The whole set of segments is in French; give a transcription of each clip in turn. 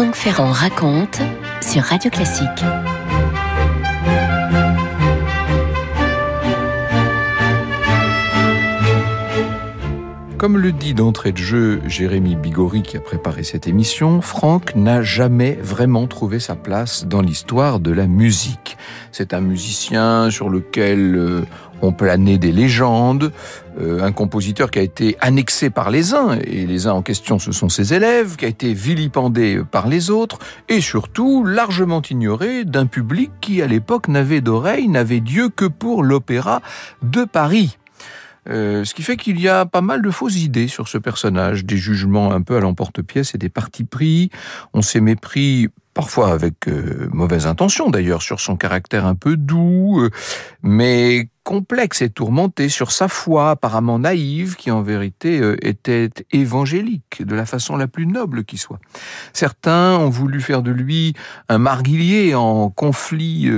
Franck Ferrand raconte sur Radio Classique. Comme le dit d'entrée de jeu Jérémy Bigori qui a préparé cette émission, Franck n'a jamais vraiment trouvé sa place dans l'histoire de la musique. C'est un musicien sur lequel ont plané des légendes, un compositeur qui a été annexé par les uns, et les uns en question ce sont ses élèves, qui a été vilipendé par les autres, et surtout largement ignoré d'un public qui à l'époque n'avait d'oreille, n'avait d'yeux que pour l'opéra de Paris. Ce qui fait qu'il y a pas mal de fausses idées sur ce personnage, des jugements un peu à l'emporte-pièce et des partis pris. On s'est mépris, parfois avec mauvaise intention d'ailleurs, sur son caractère un peu doux, mais complexe et tourmenté, sur sa foi apparemment naïve, qui en vérité était évangélique, de la façon la plus noble qui soit. Certains ont voulu faire de lui un marguillier en conflit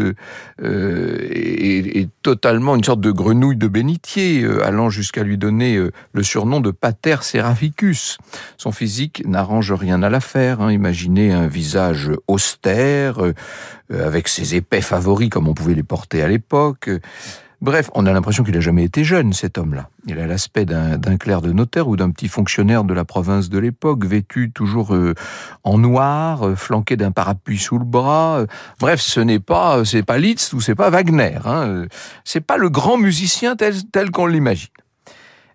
et totalement une sorte de grenouille de bénitier, allant jusqu'à lui donner le surnom de Pater Seraphicus. Son physique n'arrange rien à l'affaire, imaginez un visage austère, avec ses épais favoris comme on pouvait les porter à l'époque. Bref, on a l'impression qu'il n'a jamais été jeune, cet homme-là. Il a l'aspect d'un clerc de notaire ou d'un petit fonctionnaire de la province de l'époque, vêtu toujours en noir, flanqué d'un parapluie sous le bras. Bref, c'est pas Liszt ou c'est pas Wagner. C'est pas le grand musicien tel qu'on l'imagine.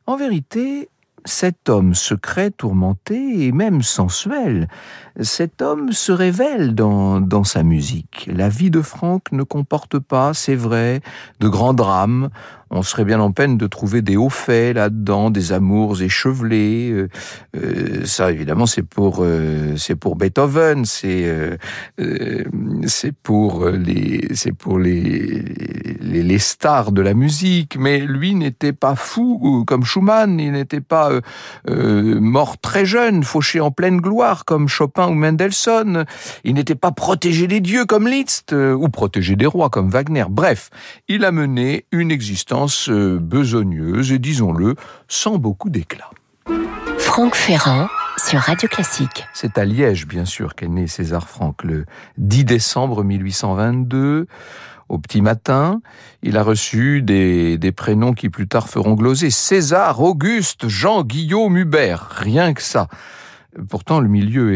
En vérité, cet homme secret, tourmenté et même sensuel, cet homme se révèle dans sa musique. La vie de Franck ne comporte pas, c'est vrai, de grands drames. On serait bien en peine de trouver des hauts faits là-dedans, des amours échevelés. Ça, évidemment, c'est pour Beethoven, c'est pour les stars de la musique. Mais lui n'était pas fou comme Schumann, il n'était pas mort très jeune, fauché en pleine gloire comme Chopin ou Mendelssohn. Il n'était pas protégé des dieux comme Liszt ou protégé des rois comme Wagner. Bref, il a mené une existence besogneuse et, disons-le, sans beaucoup d'éclat. Franck Ferrand sur Radio Classique. C'est à Liège, bien sûr, qu'est né César Franck, le 10 décembre 1822. Au petit matin, il a reçu des prénoms qui plus tard feront gloser. César, Auguste, Jean, Guillaume, Hubert. Rien que ça. Pourtant, le milieu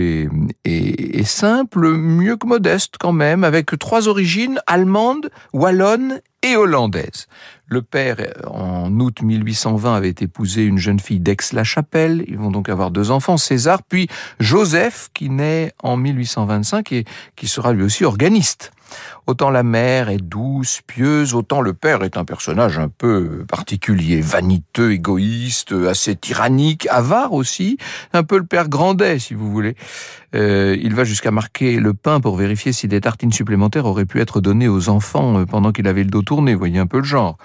est simple, mieux que modeste quand même, avec 3 origines, allemande, wallonne et hollandaise. Le père, en août 1820, avait épousé une jeune fille d'Aix-la-Chapelle. Ils vont donc avoir 2 enfants, César, puis Joseph, qui naît en 1825 et qui sera lui aussi organiste. Autant la mère est douce, pieuse, autant le père est un personnage un peu particulier, vaniteux, égoïste, assez tyrannique, avare aussi, un peu le père Grandet, si vous voulez. Il va jusqu'à marquer le pain pour vérifier si des tartines supplémentaires auraient pu être données aux enfants pendant qu'il avait le dos tourné, vous voyez un peu le genre.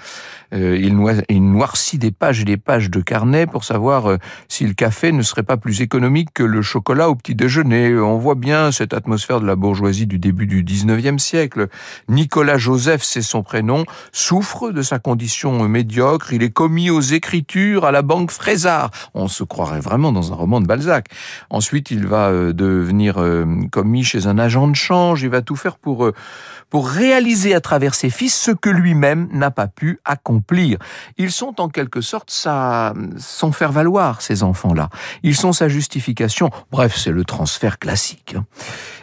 Il noircit des pages et des pages de carnet pour savoir si le café ne serait pas plus économique que le chocolat au petit déjeuner. On voit bien cette atmosphère de la bourgeoisie du début du 19e siècle. Nicolas Joseph, c'est son prénom, souffre de sa condition médiocre. Il est commis aux écritures à la banque Frézard. On se croirait vraiment dans un roman de Balzac. Ensuite, il va devenir commis chez un agent de change. Il va tout faire pour réaliser à travers ses fils ce que lui-même n'a pas pu accomplir. Ils sont en quelque sorte son faire-valoir, ces enfants-là. Ils sont sa justification. Bref, c'est le transfert classique.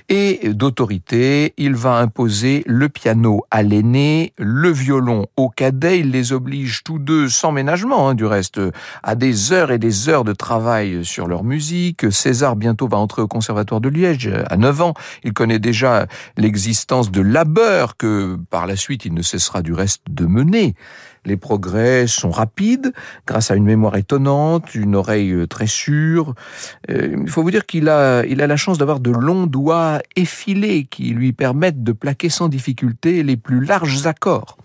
Et d'autorité, il va imposer le piano à l'aîné, le violon au cadet. Il les oblige tous deux, sans ménagement, du reste, à des heures et des heures de travail sur leur musique. César, bientôt, va entrer au conservatoire de Liège, à 9 ans. Il connaît déjà l'existence de labeur que, par la suite, il ne cessera du reste de mener. Les progrès sont rapides, grâce à une mémoire étonnante, une oreille très sûre. Il faut vous dire qu'il a la chance d'avoir de longs doigts effilés qui lui permettent de plaquer sans difficulté les plus larges accords.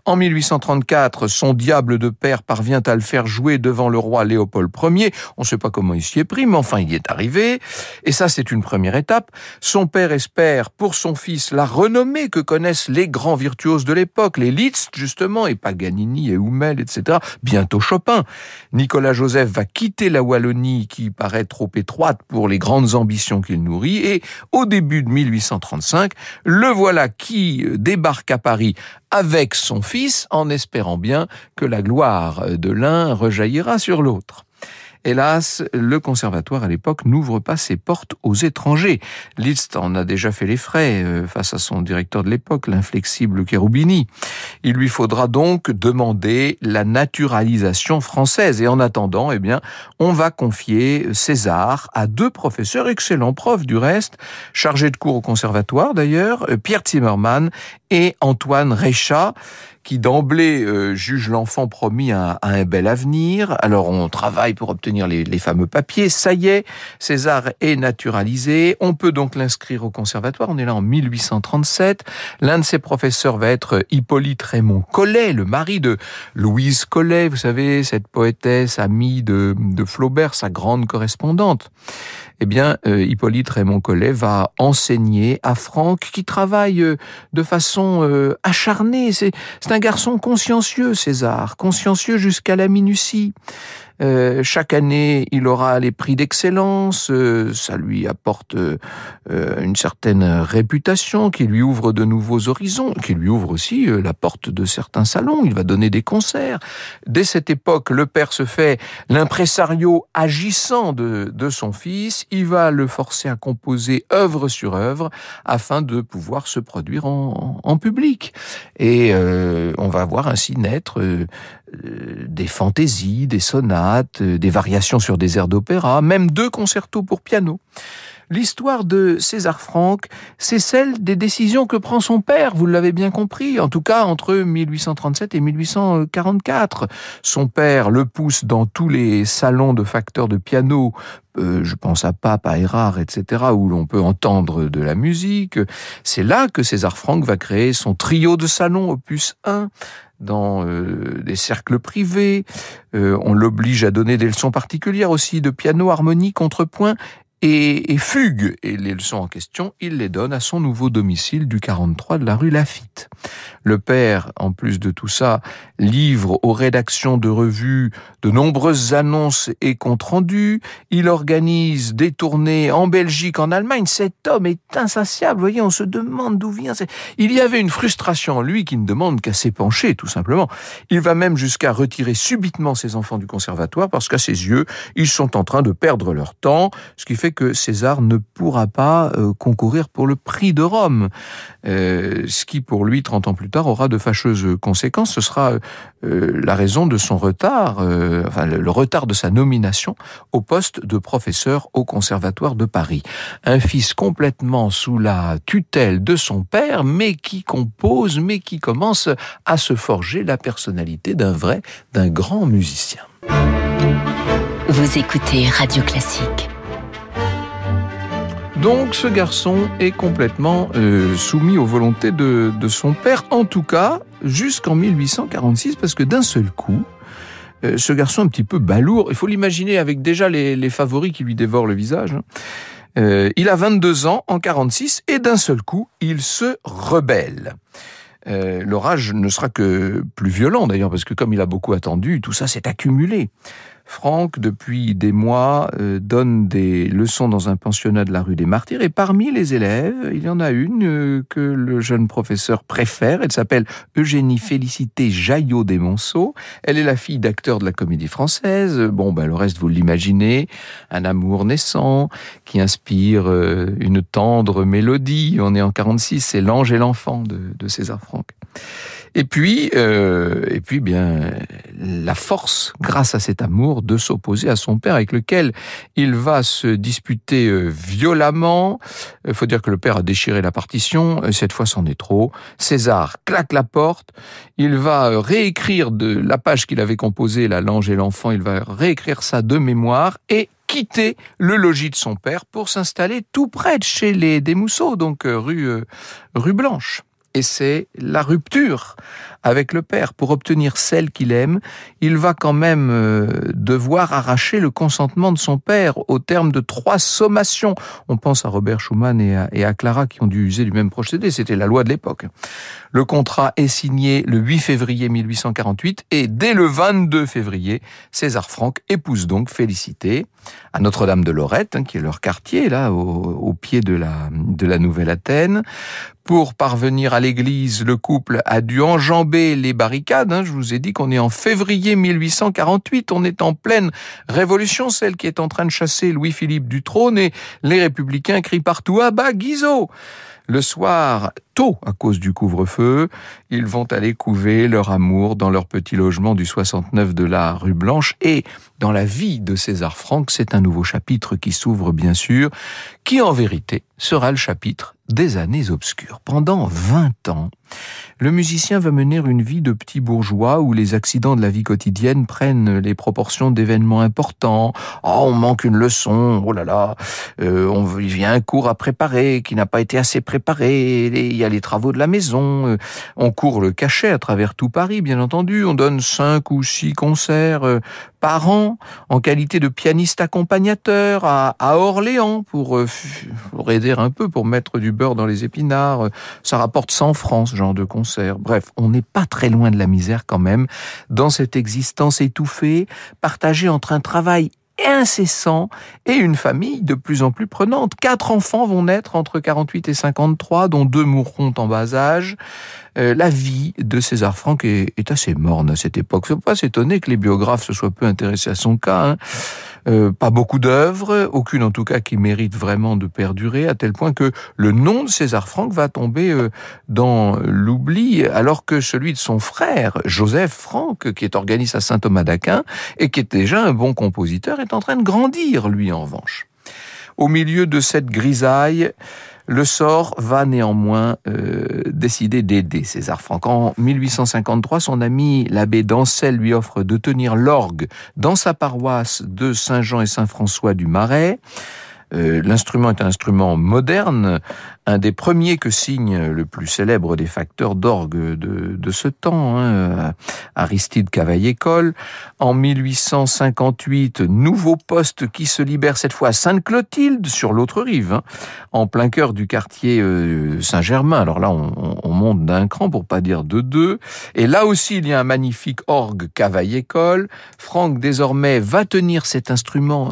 En 1834, son diable de père parvient à le faire jouer devant le roi Léopold Ier. On ne sait pas comment il s'y est pris, mais enfin il y est arrivé. Et ça, c'est une première étape. Son père espère pour son fils la renommée que connaissent les grands virtuoses de l'époque, les Liszt justement, et Paganini, Paganini et Hummel, etc. Bientôt Chopin. Nicolas Joseph va quitter la Wallonie qui paraît trop étroite pour les grandes ambitions qu'il nourrit et au début de 1835, le voilà qui débarque à Paris avec son fils en espérant bien que la gloire de l'un rejaillira sur l'autre. Hélas, le conservatoire à l'époque n'ouvre pas ses portes aux étrangers. Liszt en a déjà fait les frais face à son directeur de l'époque, l'inflexible Cherubini. Il lui faudra donc demander la naturalisation française. Et en attendant, on va confier César à 2 professeurs, excellents profs du reste, chargés de cours au conservatoire d'ailleurs, Pierre Zimmermann et Antoine Recha, qui d'emblée juge l'enfant promis à un bel avenir. Alors on travaille pour obtenir les fameux papiers. Ça y est, César est naturalisé. On peut donc l'inscrire au conservatoire. On est là en 1837. L'un de ses professeurs va être Hippolyte Raymond Collet, le mari de Louise Collet, vous savez, cette poétesse amie de Flaubert, sa grande correspondante. Hippolyte Raymond Collet va enseigner à Franck, qui travaille de façon acharnée. C'est un garçon consciencieux, César, consciencieux jusqu'à la minutie. Chaque année, il aura les prix d'excellence, ça lui apporte une certaine réputation qui lui ouvre de nouveaux horizons, qui lui ouvre aussi la porte de certains salons, il va donner des concerts. Dès cette époque, le père se fait l'impresario agissant de son fils, il va le forcer à composer œuvre sur œuvre afin de pouvoir se produire en public. Et on va voir ainsi naître des fantaisies, des sonates, des variations sur des airs d'opéra, même 2 concertos pour piano. L'histoire de César Franck, c'est celle des décisions que prend son père, vous l'avez bien compris, en tout cas entre 1837 et 1844. Son père le pousse dans tous les salons de facteurs de piano, je pense à Pape, à Erard, etc., où l'on peut entendre de la musique. C'est là que César Franck va créer son trio de salon, opus 1, dans des cercles privés. On l'oblige à donner des leçons particulières aussi de piano, harmonie, contrepoint et fugue. Et les leçons en question, il les donne à son nouveau domicile du 43 de la rue Laffitte. Le père, en plus de tout ça, livre aux rédactions de revues de nombreuses annonces et comptes rendus. Il organise des tournées en Belgique, en Allemagne. Cet homme est insatiable. Vous voyez, on se demande d'où vient. Il y avait une frustration en lui qui ne demande qu'à s'épancher, tout simplement. Il va même jusqu'à retirer subitement ses enfants du conservatoire parce qu'à ses yeux, ils sont en train de perdre leur temps, ce qui fait que César ne pourra pas concourir pour le prix de Rome. Ce qui, pour lui, 30 ans plus tard, aura de fâcheuses conséquences. Ce sera la raison de son retard, le retard de sa nomination au poste de professeur au Conservatoire de Paris. Un fils complètement sous la tutelle de son père, mais qui compose, mais qui commence à se forger la personnalité d'un grand musicien. Vous écoutez Radio Classique. Donc ce garçon est complètement soumis aux volontés de son père, en tout cas jusqu'en 1846, parce que d'un seul coup, ce garçon un petit peu balourd, il faut l'imaginer avec déjà les favoris qui lui dévorent le visage, il a 22 ans en 46 et d'un seul coup, il se rebelle. L'orage ne sera que plus violent d'ailleurs, parce que comme il a beaucoup attendu, tout ça s'est accumulé. Franck, depuis des mois, donne des leçons dans un pensionnat de la rue des Martyrs. Et parmi les élèves, il y en a une que le jeune professeur préfère. Elle s'appelle Eugénie Félicité Jaillot des Monceaux. Elle est la fille d'acteur de la Comédie Française. Le reste, vous l'imaginez. Un amour naissant qui inspire une tendre mélodie. On est en 46, c'est L'Ange et l'Enfant de César Franck. Et puis, la force, grâce à cet amour, de s'opposer à son père avec lequel il va se disputer violemment. Il faut dire que le père a déchiré la partition. Cette fois, c'en est trop. César claque la porte. Il va réécrire de la page qu'il avait composée, L'Ange et l'Enfant. Il va réécrire ça de mémoire et quitter le logis de son père pour s'installer tout près de chez les Desmousseaux, donc rue Blanche. et c'est la rupture avec le père. Pour obtenir celle qu'il aime, il va quand même devoir arracher le consentement de son père au terme de 3 sommations. On pense à Robert Schumann et à Clara qui ont dû user du même procédé, c'était la loi de l'époque. Le contrat est signé le 8 février 1848 et dès le 22 février, César Franck épouse donc Félicité à Notre-Dame de Lorette, qui est leur quartier, là, au pied de la Nouvelle-Athènes. Pour parvenir à l'église, le couple a dû enjamber les barricades. Je vous ai dit qu'on est en février 1848. On est en pleine révolution, celle qui est en train de chasser Louis-Philippe du trône, et les républicains crient partout « Ah bah, Guizot !» Le soir, tôt à cause du couvre-feu, ils vont aller couver leur amour dans leur petit logement du 69 de la rue Blanche. Et dans la vie de César Franck, c'est un nouveau chapitre qui s'ouvre bien sûr, qui en vérité sera le chapitre des années obscures. Pendant 20 ans, le musicien va mener une vie de petit bourgeois où les accidents de la vie quotidienne prennent les proportions d'événements importants. Oh, on manque une leçon, oh là là, il vient un cours à préparer qui n'a pas été assez préparé, il y a les travaux de la maison, on court le cachet à travers tout Paris, bien entendu, on donne 5 ou 6 concerts par an en qualité de pianiste accompagnateur à Orléans pour aider un peu, pour mettre du beurre dans les épinards. Ça rapporte 100 francs ce genre de concert. Bref, on n'est pas très loin de la misère quand même dans cette existence étouffée, partagée entre un travail incessant et une famille de plus en plus prenante. 4 enfants vont naître entre 48 et 53, dont 2 mourront en bas âge. La vie de César Franck est assez morne à cette époque. Il ne faut pas s'étonner que les biographes se soient peu intéressés à son cas. Pas beaucoup d'œuvres, aucune en tout cas qui mérite vraiment de perdurer, à tel point que le nom de César Franck va tomber dans l'oubli, alors que celui de son frère, Joseph Franck, qui est organiste à Saint-Thomas d'Aquin et qui est déjà un bon compositeur, est en train de grandir, lui en revanche. Au milieu de cette grisaille, le sort va néanmoins décider d'aider César Franck. En 1853, son ami l'abbé d'Ancel lui offre de tenir l'orgue dans sa paroisse de Saint-Jean et Saint-François du Marais. L'instrument est un instrument moderne, un des premiers que signe le plus célèbre des facteurs d'orgue de ce temps, Aristide Cavaillé-Coll. En 1858, nouveau poste qui se libère cette fois à Sainte-Clotilde, sur l'autre rive, en plein cœur du quartier Saint-Germain. Alors là, on monte d'un cran, pour pas dire de 2. Et là aussi, il y a un magnifique orgue Cavaillé-Coll. Franck, désormais, va tenir cet instrument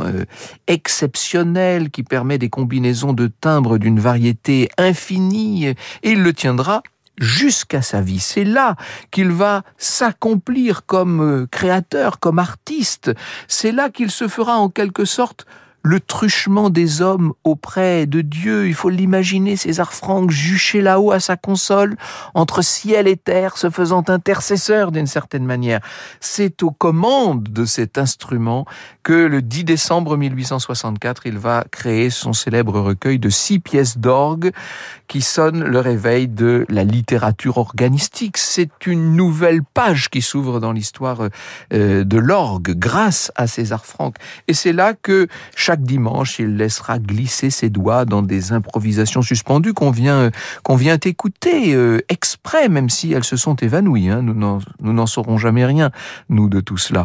exceptionnel qui permet des combinaisons de timbres d'une variété infinie, et il le tiendra jusqu'à sa vie. C'est là qu'il va s'accomplir comme créateur, comme artiste. C'est là qu'il se fera en quelque sorte le truchement des hommes auprès de Dieu. Il faut l'imaginer, César Franck juché là-haut à sa console, entre ciel et terre, se faisant intercesseur d'une certaine manière. C'est aux commandes de cet instrument que le 10 décembre 1864, il va créer son célèbre recueil de 6 pièces d'orgue qui sonnent le réveil de la littérature organistique. C'est une nouvelle page qui s'ouvre dans l'histoire de l'orgue grâce à César Franck. Et c'est là que chaque dimanche, il laissera glisser ses doigts dans des improvisations suspendues qu'on vient écouter exprès, même si elles se sont évanouies. Nous n'en saurons jamais rien, nous, de tout cela.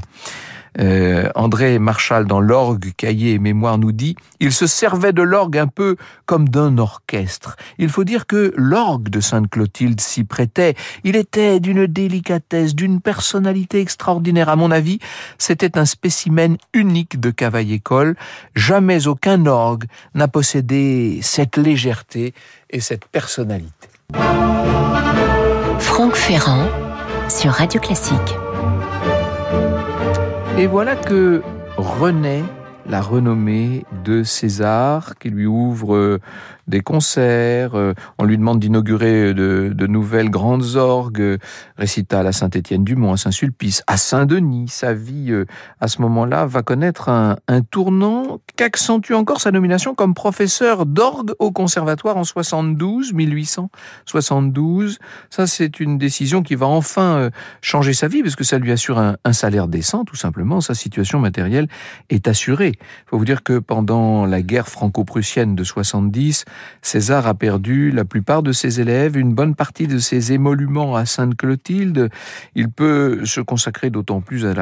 André Marchal, dans l'orgue, cahiers et mémoires, nous dit « Il se servait de l'orgue un peu comme d'un orchestre. Il faut dire que l'orgue de Sainte-Clotilde s'y prêtait. Il était d'une délicatesse, d'une personnalité extraordinaire. À mon avis, c'était un spécimen unique de Cavaillé-Coll. Jamais aucun orgue n'a possédé cette légèreté et cette personnalité. » Franck Ferrand sur Radio Classique. Et voilà que renaît la renommée de César, qui lui ouvre des concerts, on lui demande d'inaugurer de nouvelles grandes orgues, récital à Saint-Étienne-du-Mont, à Saint-Sulpice, à Saint-Denis. Sa vie, à ce moment-là, va connaître un tournant qu'accentue encore sa nomination comme professeur d'orgue au conservatoire en 1872. Ça, c'est une décision qui va enfin changer sa vie, parce que ça lui assure un salaire décent, tout simplement. Sa situation matérielle est assurée. Il faut vous dire que pendant la guerre franco-prussienne de 70, César a perdu la plupart de ses élèves, une bonne partie de ses émoluments à Sainte-Clotilde. Il peut se consacrer d'autant plus à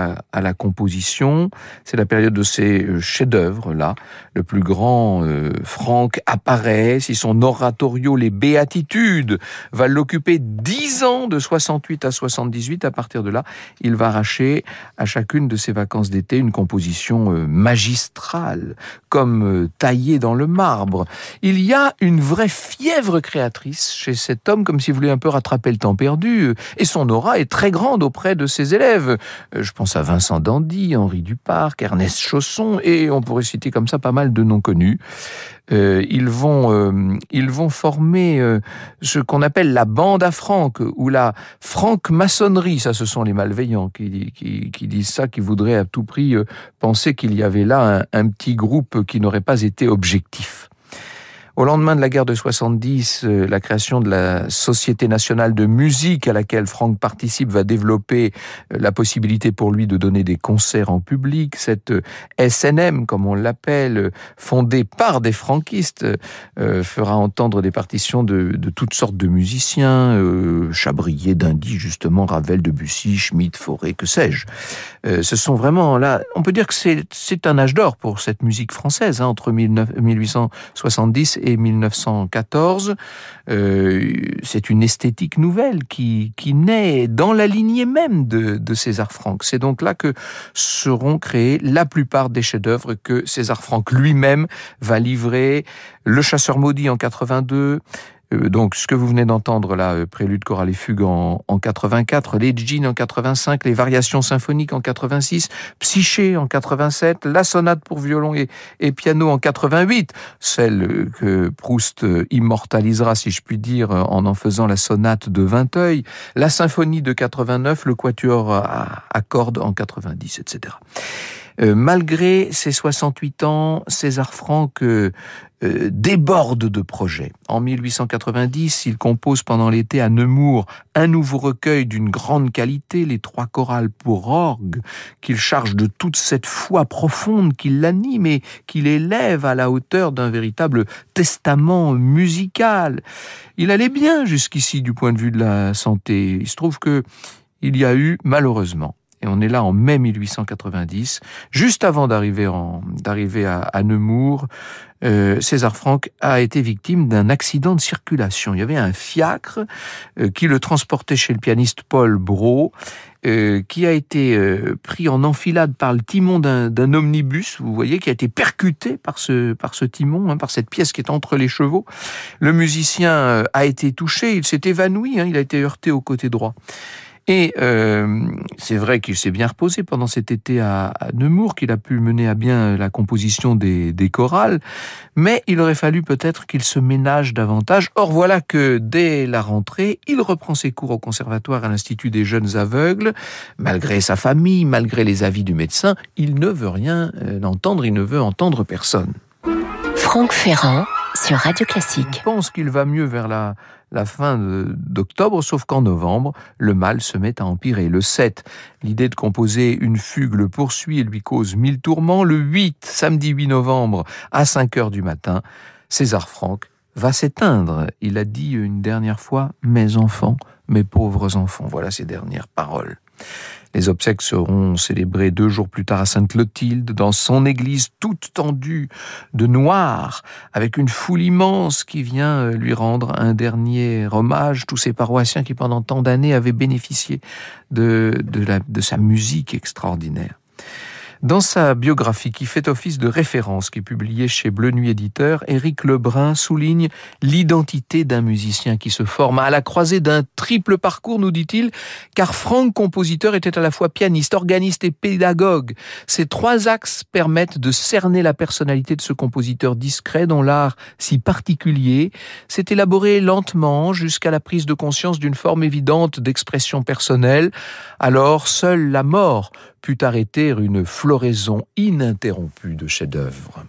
la composition. C'est la période de ses chefs-d'œuvre, là. Le plus grand, Franck, apparaît. Si son oratorio, les Béatitudes, va l'occuper 10 ans, de 68 à 78. À partir de là, il va arracher à chacune de ses vacances d'été une composition magistrale, comme taillée dans le marbre. Il y a une vraie fièvre créatrice chez cet homme, comme s'il voulait un peu rattraper le temps perdu, et son aura est très grande auprès de ses élèves. Je pense à Vincent d'Andy, Henri Duparc, Ernest Chausson, et on pourrait citer comme ça pas mal de noms connus. Ils vont former ce qu'on appelle la bande à Franck, ou la franc-maçonnerie. Ça, ce sont les malveillants qui disent ça, qui voudraient à tout prix penser qu'il y avait là un petit groupe qui n'aurait pas été objectif. Au lendemain de la guerre de 70, la création de la Société nationale de musique à laquelle Franck participe va développer la possibilité pour lui de donner des concerts en public. Cette SNM, comme on l'appelle, fondée par des franquistes, fera entendre des partitions de toutes sortes de musiciens, Chabrier, d'Indy, justement, Ravel, Debussy, Schmitt, Fauré, que sais-je. Ce sont vraiment là, on peut dire que c'est un âge d'or pour cette musique française, entre 1870 et 1914. C'est une esthétique nouvelle qui naît dans la lignée même de César Franck. C'est donc là que seront créés la plupart des chefs-d'œuvre que César Franck lui-même va livrer. Le Chasseur maudit en 82, donc ce que vous venez d'entendre là, prélude, chorale et fugue en 84, les Djinns en 85, les variations symphoniques en 86, Psyché en 87, la sonate pour violon et piano en 88, celle que Proust immortalisera, si je puis dire, en faisant la sonate de Vinteuil, la symphonie de 89, le quatuor à cordes en 90, etc. Malgré ses 68 ans, César Franck déborde de projets. En 1890, il compose pendant l'été à Nemours un nouveau recueil d'une grande qualité, les 3 chorales pour orgue, qu'il charge de toute cette foi profonde qui l'anime et qu'il élève à la hauteur d'un véritable testament musical. Il allait bien jusqu'ici du point de vue de la santé. Il se trouve que il y a eu, malheureusement, et on est là en mai 1890, juste avant d'arriver à Nemours, César Franck a été victime d'un accident de circulation. Il y avait un fiacre qui le transportait chez le pianiste Paul Brault, qui a été pris en enfilade par le timon d'un omnibus, vous voyez, qui a été percuté par ce timon, par cette pièce qui est entre les chevaux. Le musicien a été touché, il s'est évanoui, il a été heurté au côté droit. Et c'est vrai qu'il s'est bien reposé pendant cet été à Nemours, qu'il a pu mener à bien la composition des chorales, mais il aurait fallu peut-être qu'il se ménage davantage. Or voilà que dès la rentrée, il reprend ses cours au conservatoire à l'Institut des jeunes aveugles. Malgré sa famille, malgré les avis du médecin, il ne veut rien entendre, il ne veut entendre personne. Franck Ferrand sur Radio Classique. Je pense qu'il va mieux vers la fin d'octobre, sauf qu'en novembre, le mal se met à empirer. Le 7, l'idée de composer une fugue le poursuit et lui cause 1000 tourments. Le 8, samedi 8 novembre, à 5h du matin, César Franck va s'éteindre. Il a dit une dernière fois « Mes enfants, mes pauvres enfants ». Voilà ses dernières paroles. Les obsèques seront célébrées 2 jours plus tard à Sainte-Clotilde, dans son église toute tendue de noir, avec une foule immense qui vient lui rendre un dernier hommage. Tous ces paroissiens qui pendant tant d'années avaient bénéficié de sa musique extraordinaire. Dans sa biographie qui fait office de référence, qui est publiée chez Bleu Nuit Éditeur, Éric Lebrun souligne l'identité d'un musicien qui se forme à la croisée d'un triple parcours, nous dit-il, car Franck, compositeur, était à la fois pianiste, organiste et pédagogue. Ces 3 axes permettent de cerner la personnalité de ce compositeur discret dont l'art si particulier s'est élaboré lentement jusqu'à la prise de conscience d'une forme évidente d'expression personnelle. Alors, seule la mort put arrêter une floraison ininterrompue de chefs-d'œuvre.